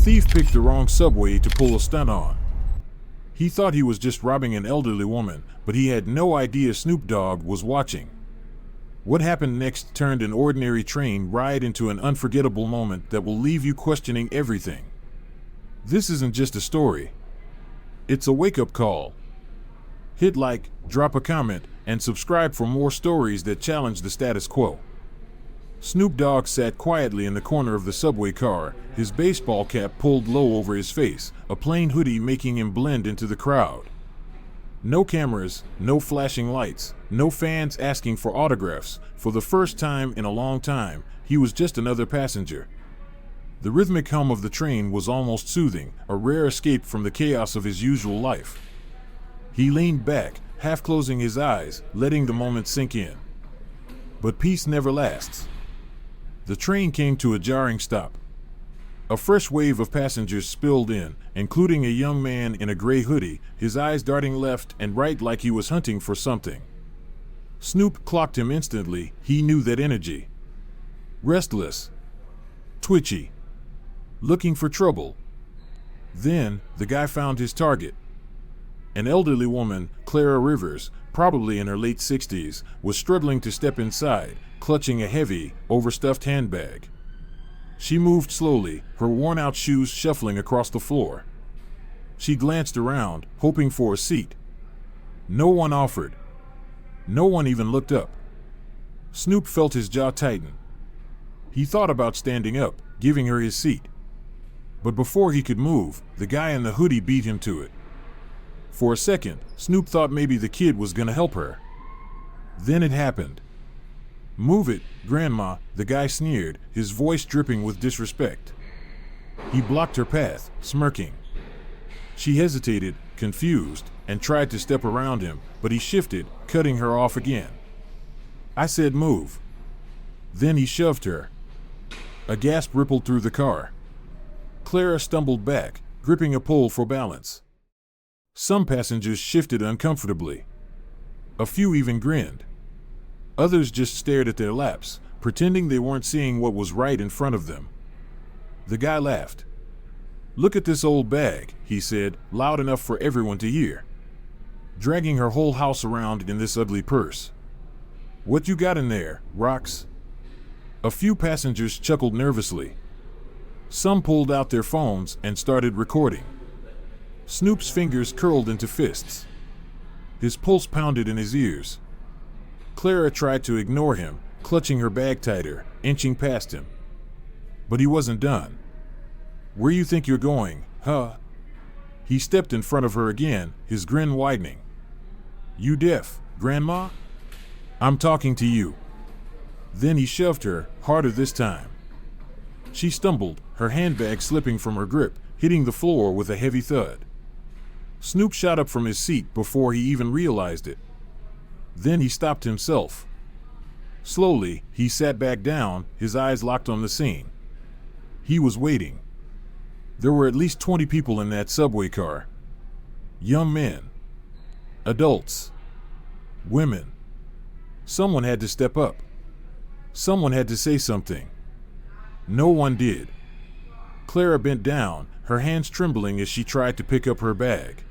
thief picked the wrong subway to pull a stunt on. He thought he was just robbing an elderly woman, but he had no idea Snoop Dogg was watching. What happened next turned an ordinary train ride into an unforgettable moment that will leave you questioning everything. This isn't just a story. It's a wake-up call. Hit like, drop a comment, and subscribe for more stories that challenge the status quo. Snoop Dogg sat quietly in the corner of the subway car, his baseball cap pulled low over his face, a plain hoodie making him blend into the crowd. No cameras, no flashing lights, no fans asking for autographs. For the first time in a long time, he was just another passenger. The rhythmic hum of the train was almost soothing, a rare escape from the chaos of his usual life. He leaned back, half closing his eyes, letting the moment sink in. But peace never lasts. The train came to a jarring stop. A fresh wave of passengers spilled in, including a young man in a gray hoodie, his eyes darting left and right like he was hunting for something. Snoop clocked him instantly. He knew that energy. Restless. Twitchy. Looking for trouble. Then, the guy found his target. An elderly woman, Clara Rivers, probably in her late 60s, was struggling to step inside, clutching a heavy, overstuffed handbag. She moved slowly, her worn-out shoes shuffling across the floor. She glanced around, hoping for a seat. No one offered. No one even looked up. Snoop felt his jaw tighten. He thought about standing up, giving her his seat. But before he could move, the guy in the hoodie beat him to it. For a second, Snoop thought maybe the kid was gonna help her. Then it happened. "Move it, Grandma," the guy sneered, his voice dripping with disrespect. He blocked her path, smirking. She hesitated, confused, and tried to step around him, but he shifted, cutting her off again. "I said move." Then he shoved her. A gasp rippled through the car. Clara stumbled back, gripping a pole for balance. Some passengers shifted uncomfortably. A few even grinned. Others just stared at their laps, pretending they weren't seeing what was right in front of them. The guy laughed. "Look at this old bag," he said, loud enough for everyone to hear. "Dragging her whole house around in this ugly purse. What you got in there, rocks?" A few passengers chuckled nervously. Some pulled out their phones and started recording. Snoop's fingers curled into fists. His pulse pounded in his ears. Clara tried to ignore him, clutching her bag tighter, inching past him. But he wasn't done. "Where you think you're going, huh?" He stepped in front of her again, his grin widening. "You deaf, Grandma? I'm talking to you." Then he shoved her, harder this time. She stumbled, her handbag slipping from her grip, hitting the floor with a heavy thud. Snoop shot up from his seat before he even realized it. Then he stopped himself. Slowly, he sat back down, his eyes locked on the scene. He was waiting. There were at least 20 people in that subway car. Young men. Adults. Women. Someone had to step up. Someone had to say something. No one did. Clara bent down, her hands trembling as she tried to pick up her bag.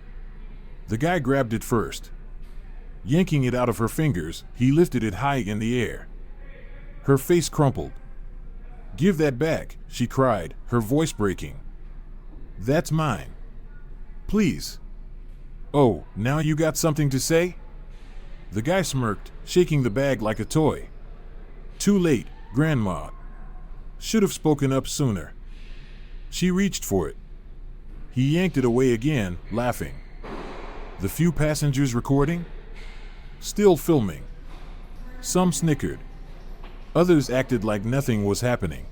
The guy grabbed it first. Yanking it out of her fingers, he lifted it high in the air. Her face crumpled. "Give that back," she cried, her voice breaking. "That's mine. Please." "Oh, now you got something to say?" The guy smirked, shaking the bag like a toy. "Too late, Grandma. Should have spoken up sooner." She reached for it. He yanked it away again, laughing. The few passengers recording? Still filming. Some snickered. Others acted like nothing was happening.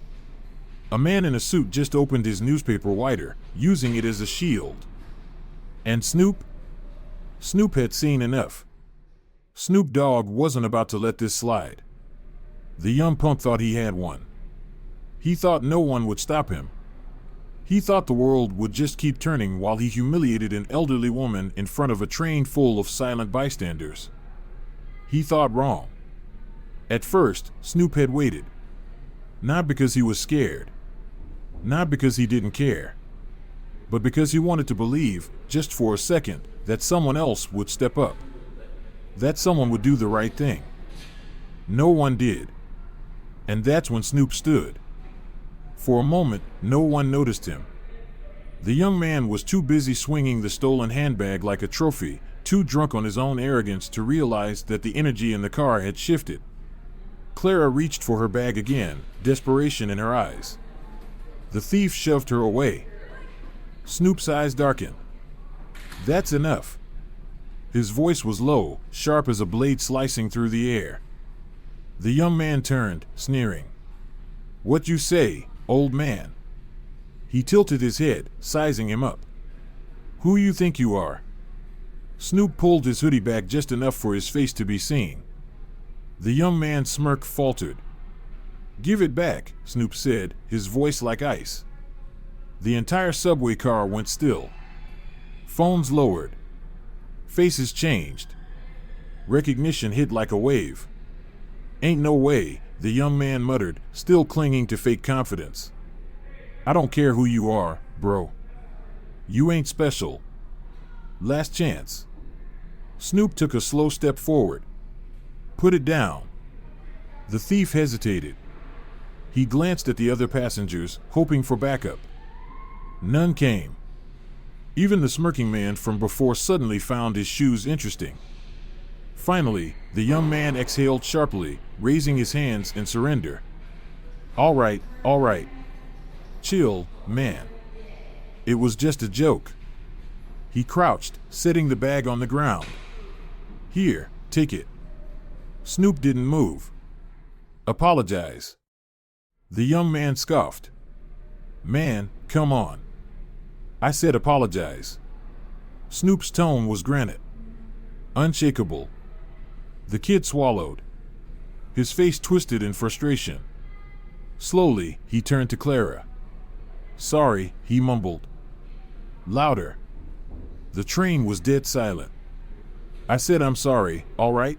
A man in a suit just opened his newspaper wider, using it as a shield. And Snoop? Snoop had seen enough. Snoop Dogg wasn't about to let this slide. The young punk thought he had one. He thought no one would stop him. He thought the world would just keep turning while he humiliated an elderly woman in front of a train full of silent bystanders. He thought wrong. At first, Snoop had waited. Not because he was scared. Not because he didn't care. but because he wanted to believe, just for a second, that someone else would step up. That someone would do the right thing. No one did. And that's when Snoop stood. For a moment, no one noticed him. The young man was too busy swinging the stolen handbag like a trophy, too drunk on his own arrogance to realize that the energy in the car had shifted. Clara reached for her bag again, desperation in her eyes. The thief shoved her away. Snoop's eyes darkened. "That's enough." His voice was low, sharp as a blade slicing through the air. The young man turned, sneering. "What you say, old man?" He tilted his head, sizing him up. "Who you think you are?" Snoop pulled his hoodie back just enough for his face to be seen. The young man's smirk faltered. "Give it back," Snoop said, his voice like ice. The entire subway car went still. Phones lowered. Faces changed. Recognition hit like a wave. "Ain't no way," the young man muttered, still clinging to fake confidence. "I don't care who you are, bro. You ain't special. Last chance." Snoop took a slow step forward. "Put it down." The thief hesitated. He glanced at the other passengers, hoping for backup. None came. Even the smirking man from before suddenly found his shoes interesting. Finally, the young man exhaled sharply, raising his hands in surrender. All right. Chill, man. It was just a joke." He crouched, setting the bag on the ground. "Here, take it." Snoop didn't move. "Apologize." The young man scoffed. "Man, come on. I said apologize." Snoop's tone was granite. Unshakable. The kid swallowed. His face twisted in frustration. Slowly, he turned to Clara. "Sorry," he mumbled. Louder. The train was dead silent. "I said I'm sorry, all right?"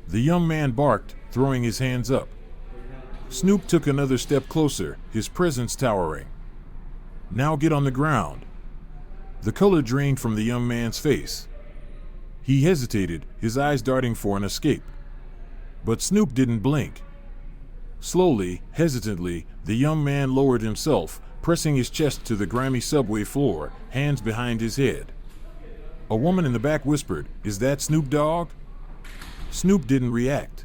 The young man barked, throwing his hands up. Snoop took another step closer, his presence towering. "Now get on the ground." The color drained from the young man's face. He hesitated, his eyes darting for an escape. But Snoop didn't blink. Slowly, hesitantly, the young man lowered himself, pressing his chest to the grimy subway floor, hands behind his head. A woman in the back whispered, "Is that Snoop Dogg?" Snoop didn't react.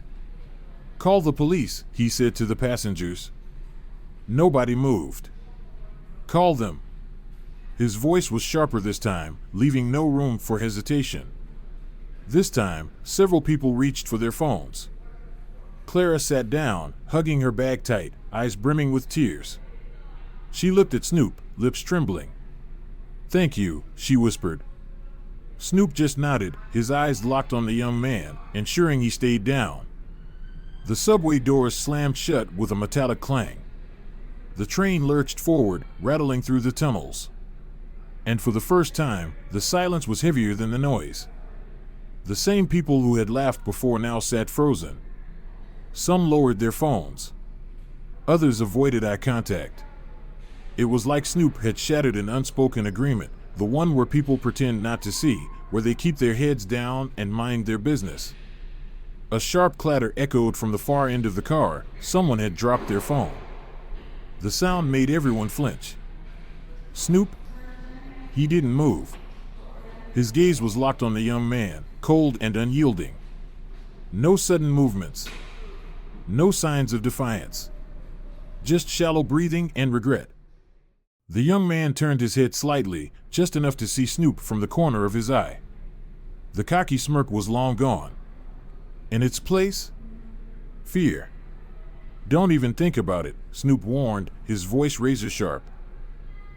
"Call the police," he said to the passengers. Nobody moved. "Call them." His voice was sharper this time, leaving no room for hesitation. This time, several people reached for their phones. Clara sat down, hugging her bag tight, eyes brimming with tears. She looked at Snoop, lips trembling. "Thank you," she whispered. Snoop just nodded, his eyes locked on the young man, ensuring he stayed down. The subway doors slammed shut with a metallic clang. The train lurched forward, rattling through the tunnels. And for the first time, the silence was heavier than the noise. The same people who had laughed before now sat frozen. Some lowered their phones. Others avoided eye contact. It was like Snoop had shattered an unspoken agreement, the one where people pretend not to see, where they keep their heads down and mind their business. A sharp clatter echoed from the far end of the car. Someone had dropped their phone. The sound made everyone flinch. Snoop? He didn't move. His gaze was locked on the young man, cold and unyielding. No sudden movements. No signs of defiance. Just shallow breathing and regret. The young man turned his head slightly, just enough to see Snoop from the corner of his eye. The cocky smirk was long gone. In its place? Fear. "Don't even think about it," Snoop warned, his voice razor sharp.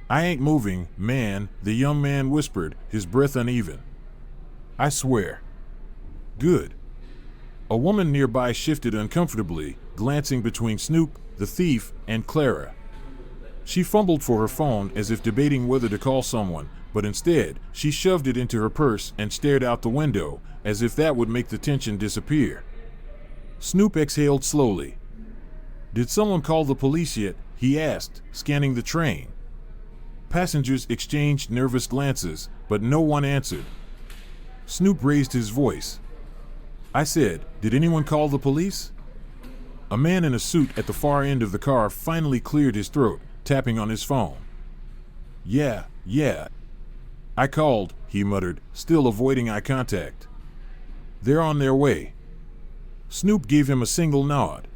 "I ain't moving, man," the young man whispered, his breath uneven. "I swear." "Good." A woman nearby shifted uncomfortably, glancing between Snoop, the thief, and Clara. She fumbled for her phone as if debating whether to call someone, but instead, she shoved it into her purse and stared out the window, as if that would make the tension disappear. Snoop exhaled slowly. "Did someone call the police yet?" he asked, scanning the train. passengers exchanged nervous glances, but no one answered. Snoop raised his voice. I said, "Did anyone call the police?" A man in a suit at the far end of the car finally cleared his throat, tapping on his phone. Yeah. I called," he muttered, still avoiding eye contact. "They're on their way." Snoop gave him a single nod.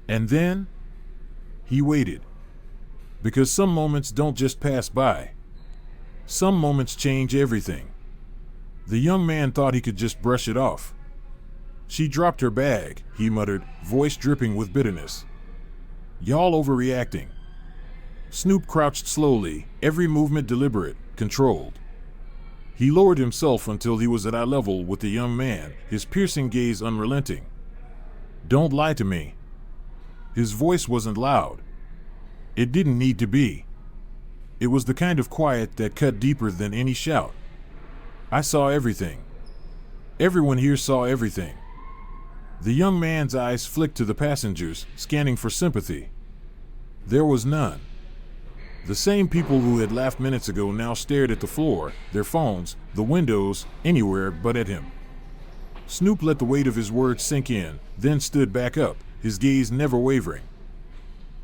And then? He waited. Because some moments don't just pass by. Some moments change everything. The young man thought he could just brush it off. "She dropped her bag," he muttered, voice dripping with bitterness. "Y'all overreacting." Snoop crouched slowly, every movement deliberate, controlled. He lowered himself until he was at eye level with the young man, his piercing gaze unrelenting. "Don't lie to me." His voice wasn't loud. It didn't need to be. It was the kind of quiet that cut deeper than any shout. "I saw everything. Everyone here saw everything." The young man's eyes flicked to the passengers, scanning for sympathy. There was none. The same people who had laughed minutes ago now stared at the floor, their phones, the windows, anywhere but at him. Snoop let the weight of his words sink in, then stood back up, his gaze never wavering.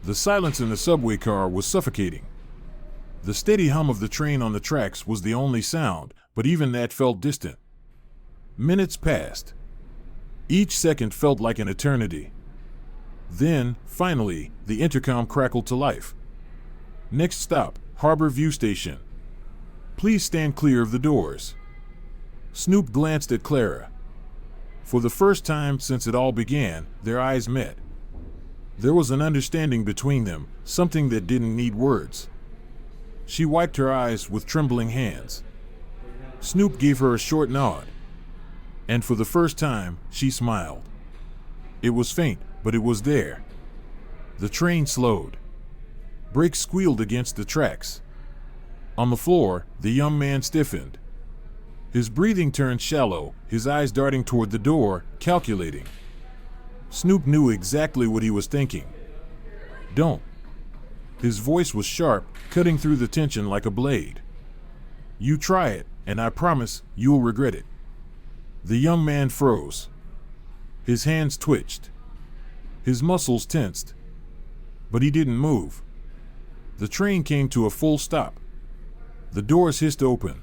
The silence in the subway car was suffocating. The steady hum of the train on the tracks was the only sound, but even that felt distant. Minutes passed. Each second felt like an eternity. Then, finally, the intercom crackled to life. "Next stop, Harbor View Station. Please stand clear of the doors." Snoop glanced at Clara. For the first time since it all began, their eyes met. There was an understanding between them, something that didn't need words. She wiped her eyes with trembling hands. Snoop gave her a short nod. And for the first time, she smiled. It was faint, but it was there. The train slowed. Brakes squealed against the tracks. On the floor, the young man stiffened. His breathing turned shallow, his eyes darting toward the door, calculating. Snoop knew exactly what he was thinking. "Don't." His voice was sharp, cutting through the tension like a blade. "You try it, and I promise you'll regret it." The young man froze. His hands twitched. His muscles tensed. But he didn't move. The train came to a full stop. The doors hissed open.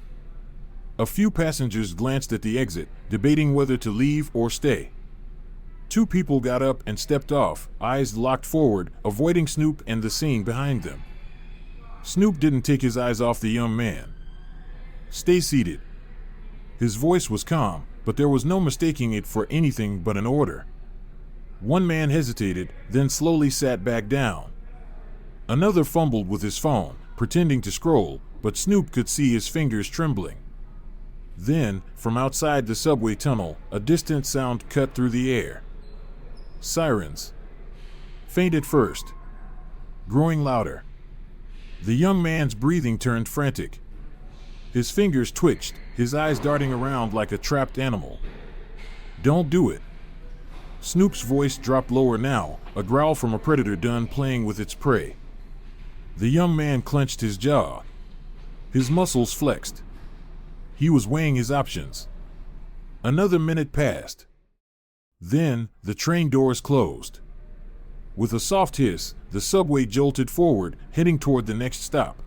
A few passengers glanced at the exit, debating whether to leave or stay. Two people got up and stepped off, eyes locked forward, avoiding Snoop and the scene behind them. Snoop didn't take his eyes off the young man. "Stay seated." His voice was calm, but there was no mistaking it for anything but an order. One man hesitated, then slowly sat back down. Another fumbled with his phone, pretending to scroll, but Snoop could see his fingers trembling. Then, from outside the subway tunnel, a distant sound cut through the air. Sirens. Faint at first. Growing louder. The young man's breathing turned frantic. His fingers twitched, his eyes darting around like a trapped animal. "Don't do it." Snoop's voice dropped lower now, a growl from a predator done playing with its prey. The young man clenched his jaw. His muscles flexed. He was weighing his options. Another minute passed. Then, the train doors closed. With a soft hiss, the subway jolted forward, heading toward the next stop.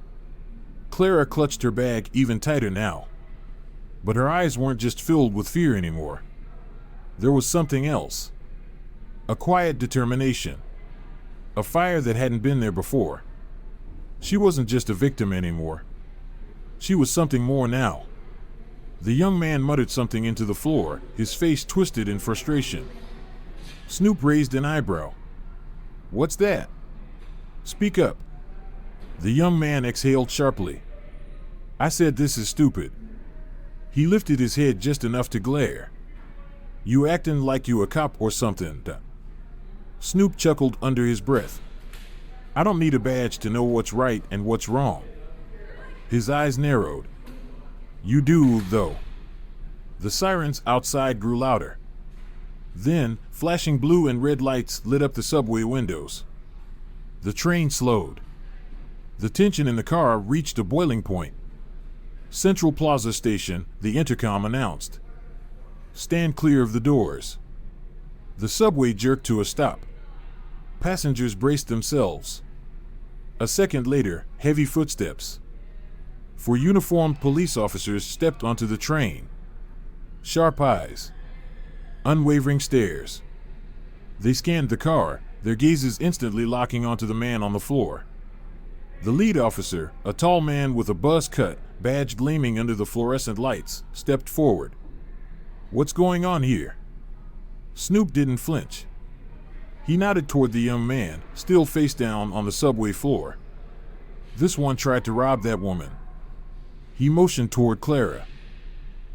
Clara clutched her bag even tighter now. But her eyes weren't just filled with fear anymore. There was something else. A quiet determination. A fire that hadn't been there before. She wasn't just a victim anymore. She was something more now. The young man muttered something into the floor, his face twisted in frustration. Snoop raised an eyebrow. "What's that?" "Speak up." The young man exhaled sharply. "I said this is stupid." He lifted his head just enough to glare. "You acting like you a cop or something." Snoop chuckled under his breath. "I don't need a badge to know what's right and what's wrong." His eyes narrowed. "You do, though." The sirens outside grew louder. Then, flashing blue and red lights lit up the subway windows. The train slowed. The tension in the car reached a boiling point. Central Plaza Station, the intercom announced. Stand clear of the doors. The subway jerked to a stop. Passengers braced themselves. A second later, heavy footsteps. 4 uniformed police officers stepped onto the train. Sharp eyes. Unwavering stares. They scanned the car, their gazes instantly locking onto the man on the floor. The lead officer, a tall man with a buzz cut, badge gleaming under the fluorescent lights, stepped forward. What's going on here? Snoop didn't flinch. He nodded toward the young man, still face down on the subway floor. This one tried to rob that woman. He motioned toward Clara.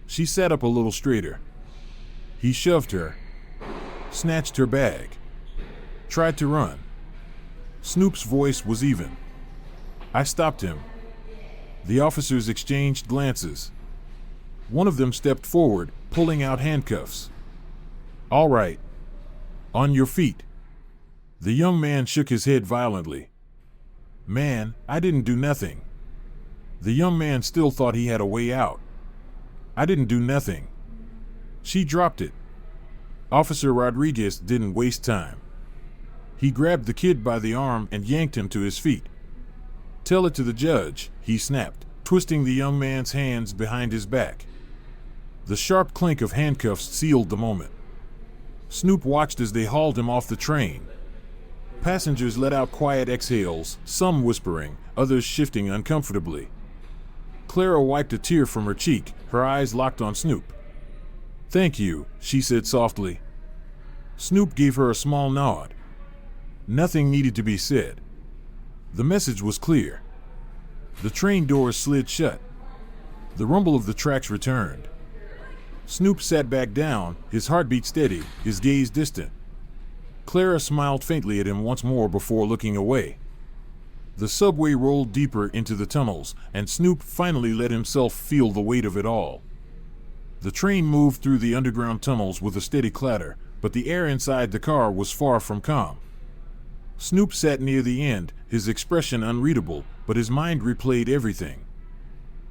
She sat up a little straighter. He shoved her, snatched her bag, tried to run. Snoop's voice was even. I stopped him. The officers exchanged glances. One of them stepped forward, pulling out handcuffs. All right. On your feet. The young man shook his head violently. Man, I didn't do nothing. The young man still thought he had a way out. I didn't do nothing. She dropped it. Officer Rodriguez didn't waste time. He grabbed the kid by the arm and yanked him to his feet. Tell it to the judge, he snapped, twisting the young man's hands behind his back. The sharp clink of handcuffs sealed the moment. Snoop watched as they hauled him off the train. Passengers let out quiet exhales, some whispering, others shifting uncomfortably. Clara wiped a tear from her cheek, her eyes locked on Snoop. Thank you, she said softly. Snoop gave her a small nod. Nothing needed to be said. The message was clear. The train doors slid shut. The rumble of the tracks returned. Snoop sat back down, his heartbeat steady, his gaze distant. Clara smiled faintly at him once more before looking away. The subway rolled deeper into the tunnels, and Snoop finally let himself feel the weight of it all. The train moved through the underground tunnels with a steady clatter, but the air inside the car was far from calm. Snoop sat near the end, his expression unreadable, but his mind replayed everything.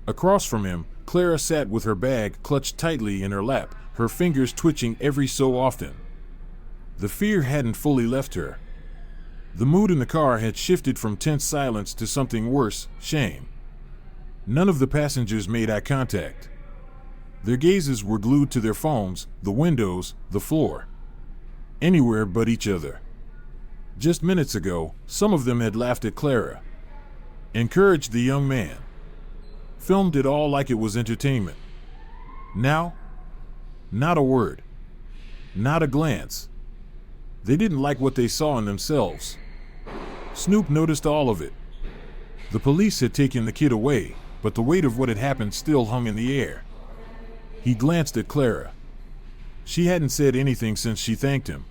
Across from him, Clara sat with her bag clutched tightly in her lap, her fingers twitching every so often. The fear hadn't fully left her. The mood in the car had shifted from tense silence to something worse, shame. None of the passengers made eye contact. Their gazes were glued to their phones, the windows, the floor. Anywhere but each other. Just minutes ago, some of them had laughed at Clara, encouraged the young man, filmed it all like it was entertainment. Now, not a word, not a glance. They didn't like what they saw in themselves. Snoop noticed all of it. The police had taken the kid away, but the weight of what had happened still hung in the air. He glanced at Clara. She hadn't said anything since she thanked him.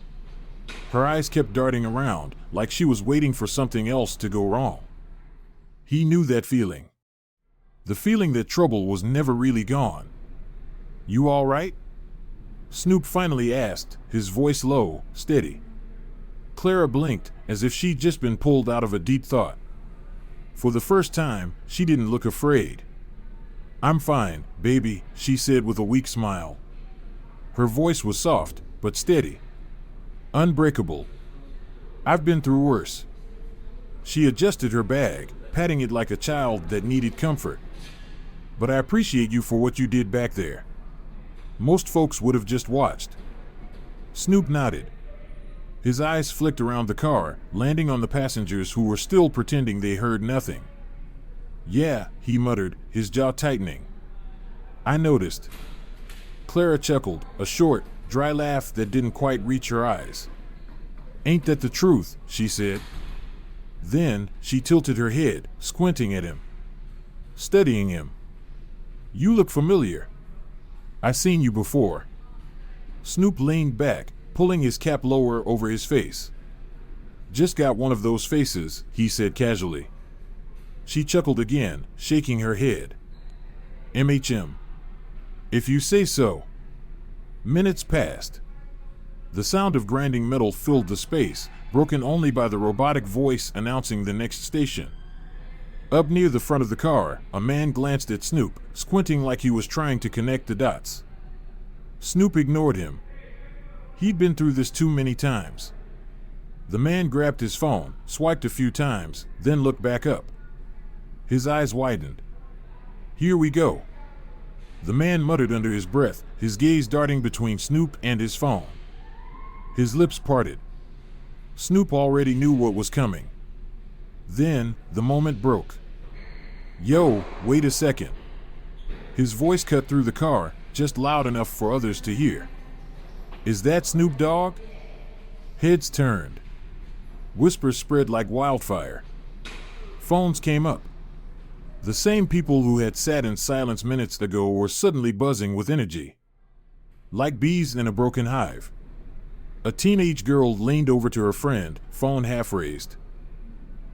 Her eyes kept darting around, like she was waiting for something else to go wrong. He knew that feeling. The feeling that trouble was never really gone. You all right? Snoop finally asked, his voice low, steady. Clara blinked, as if she'd just been pulled out of a deep thought. For the first time, she didn't look afraid. I'm fine, baby, she said with a weak smile. Her voice was soft, but steady. Unbreakable. I've been through worse. She adjusted her bag, patting it like a child that needed comfort. But I appreciate you for what you did back there. Most folks would have just watched. Snoop nodded. His eyes flicked around the car, landing on the passengers who were still pretending they heard nothing. Yeah, he muttered, his jaw tightening. I noticed. Clara chuckled, a short, dry laugh that didn't quite reach her eyes. Ain't that the truth, she said. Then, she tilted her head, squinting at him. Studying him. You look familiar. I seen you before. Snoop leaned back, pulling his cap lower over his face. Just got one of those faces, he said casually. She chuckled again, shaking her head. MHM. If you say so. Minutes passed. The sound of grinding metal filled the space, broken only by the robotic voice announcing the next station. Up near the front of the car, a man glanced at Snoop, squinting like he was trying to connect the dots. Snoop ignored him. He'd been through this too many times. The man grabbed his phone, swiped a few times, then looked back up. His eyes widened. "Here we go." The man muttered under his breath, his gaze darting between Snoop and his phone. His lips parted. Snoop already knew what was coming. Then, the moment broke. "Yo, wait a second." His voice cut through the car, just loud enough for others to hear. "Is that Snoop Dogg?" Heads turned. Whispers spread like wildfire. Phones came up. The same people who had sat in silence minutes ago were suddenly buzzing with energy. Like bees in a broken hive. A teenage girl leaned over to her friend, phone half raised.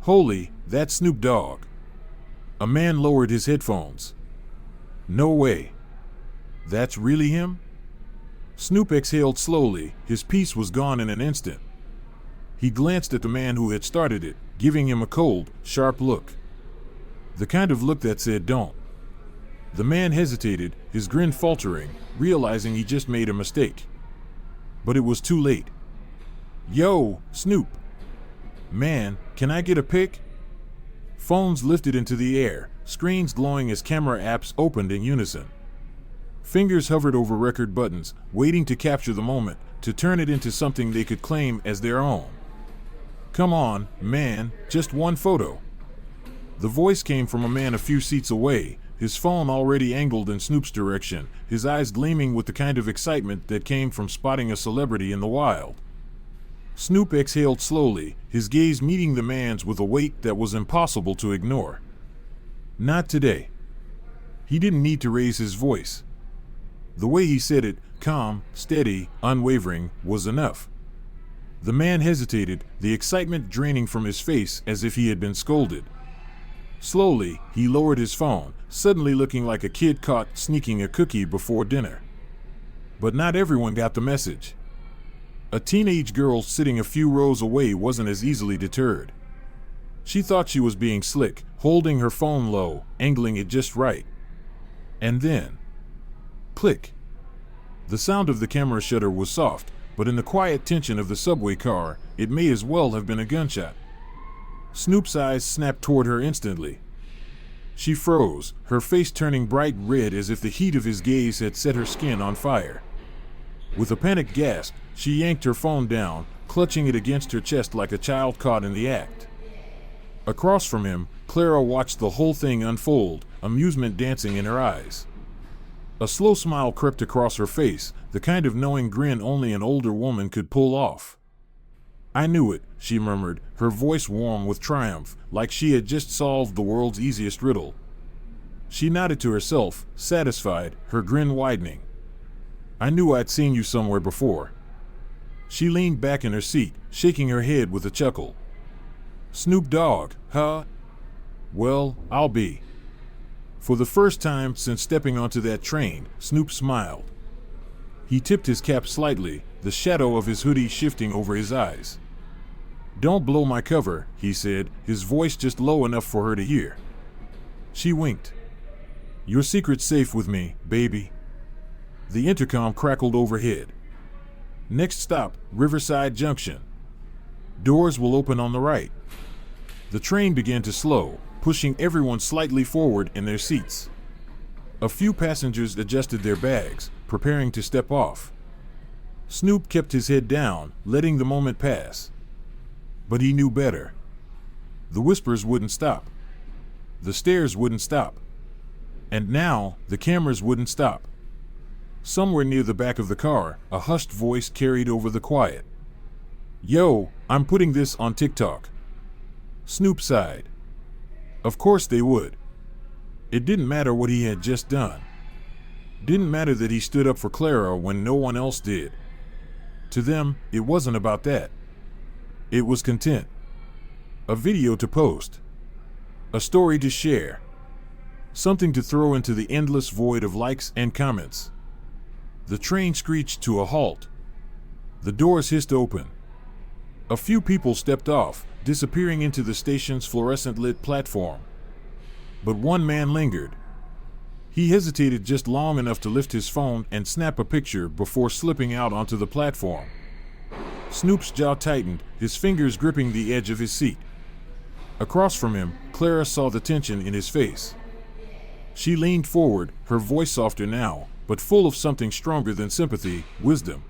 "Holy, that's Snoop Dogg." A man lowered his headphones. "No way. That's really him?" Snoop exhaled slowly, his peace was gone in an instant. He glanced at the man who had started it, giving him a cold, sharp look. The kind of look that said, "Don't." The man hesitated, his grin faltering, realizing he just made a mistake. But it was too late. "Yo, Snoop. Man, can I get a pic?" Phones lifted into the air, screens glowing as camera apps opened in unison. Fingers hovered over record buttons, waiting to capture the moment, to turn it into something they could claim as their own. "Come on, man, just one photo." The voice came from a man a few seats away, his phone already angled in Snoop's direction, his eyes gleaming with the kind of excitement that came from spotting a celebrity in the wild. Snoop exhaled slowly, his gaze meeting the man's with a weight that was impossible to ignore. Not today. He didn't need to raise his voice. The way he said it, calm, steady, unwavering, was enough. The man hesitated, the excitement draining from his face as if he had been scolded. Slowly, he lowered his phone, suddenly looking like a kid caught sneaking a cookie before dinner. But not everyone got the message. A teenage girl sitting a few rows away wasn't as easily deterred. She thought she was being slick, holding her phone low, angling it just right. And then, click. The sound of the camera shutter was soft, but in the quiet tension of the subway car, it may as well have been a gunshot. Snoop's eyes snapped toward her instantly. She froze, her face turning bright red as if the heat of his gaze had set her skin on fire. With a panicked gasp, she yanked her phone down, clutching it against her chest like a child caught in the act. Across from him, Clara watched the whole thing unfold, amusement dancing in her eyes. A slow smile crept across her face, the kind of knowing grin only an older woman could pull off. "I knew it," she murmured, her voice warm with triumph, like she had just solved the world's easiest riddle. She nodded to herself, satisfied, her grin widening. "I knew I'd seen you somewhere before." She leaned back in her seat, shaking her head with a chuckle. "Snoop Dogg, huh? Well, I'll be." For the first time since stepping onto that train, Snoop smiled. He tipped his cap slightly, the shadow of his hoodie shifting over his eyes. "Don't blow my cover," he said, his voice just low enough for her to hear. She winked. "Your secret's safe with me, baby." The intercom crackled overhead. "Next stop, Riverside Junction. Doors will open on the right." The train began to slow, pushing everyone slightly forward in their seats. A few passengers adjusted their bags, preparing to step off. Snoop kept his head down, letting the moment pass. But he knew better. The whispers wouldn't stop. The stares wouldn't stop. And now, the cameras wouldn't stop. Somewhere near the back of the car, a hushed voice carried over the quiet. "Yo, I'm putting this on TikTok." Snoop sighed. Of course they would. It didn't matter what he had just done. Didn't matter that he stood up for Clara when no one else did. To them, it wasn't about that. It was content. A video to post. A story to share. Something to throw into the endless void of likes and comments. The train screeched to a halt. The doors hissed open. A few people stepped off, disappearing into the station's fluorescent-lit platform. But one man lingered. He hesitated just long enough to lift his phone and snap a picture before slipping out onto the platform. Snoop's jaw tightened, his fingers gripping the edge of his seat. Across from him, Clara saw the tension in his face. She leaned forward, her voice softer now, but full of something stronger than sympathy, wisdom.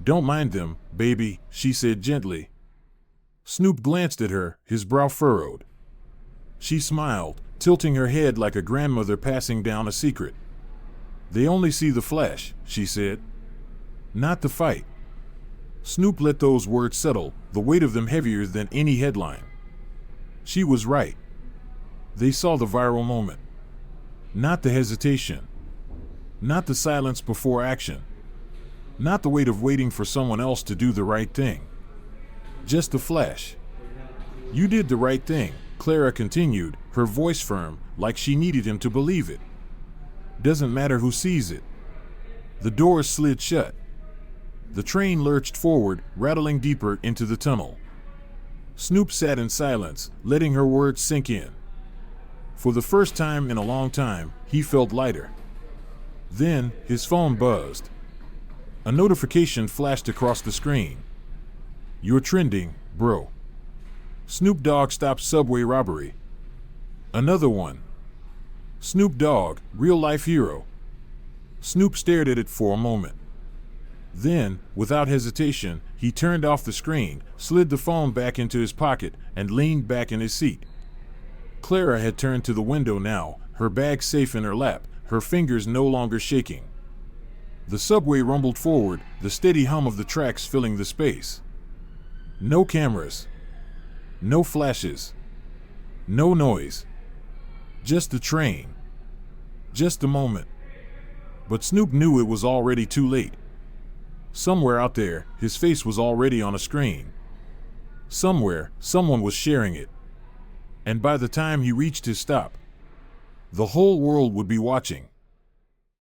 "Don't mind them, baby," she said gently. Snoop glanced at her, his brow furrowed. She smiled, tilting her head like a grandmother passing down a secret. "They only see the flash," she said. "Not the fight." Snoop let those words settle, the weight of them heavier than any headline. She was right. They saw the viral moment. Not the hesitation. Not the silence before action. Not the weight of waiting for someone else to do the right thing. Just the flash. "You did the right thing," Clara continued, her voice firm, like she needed him to believe it. "Doesn't matter who sees it." The doors slid shut. The train lurched forward, rattling deeper into the tunnel. Snoop sat in silence, letting her words sink in. For the first time in a long time, he felt lighter. Then, his phone buzzed. A notification flashed across the screen. "You're trending, bro. Snoop Dogg stops subway robbery." Another one. "Snoop Dogg, real-life hero." Snoop stared at it for a moment. Then, without hesitation, he turned off the screen, slid the phone back into his pocket, and leaned back in his seat. Clara had turned to the window now, her bag safe in her lap, her fingers no longer shaking. The subway rumbled forward, the steady hum of the tracks filling the space. No cameras. No flashes. No noise. Just the train. Just a moment. But Snoop knew it was already too late. Somewhere out there, his face was already on a screen. Somewhere, someone was sharing it. And by the time he reached his stop, the whole world would be watching.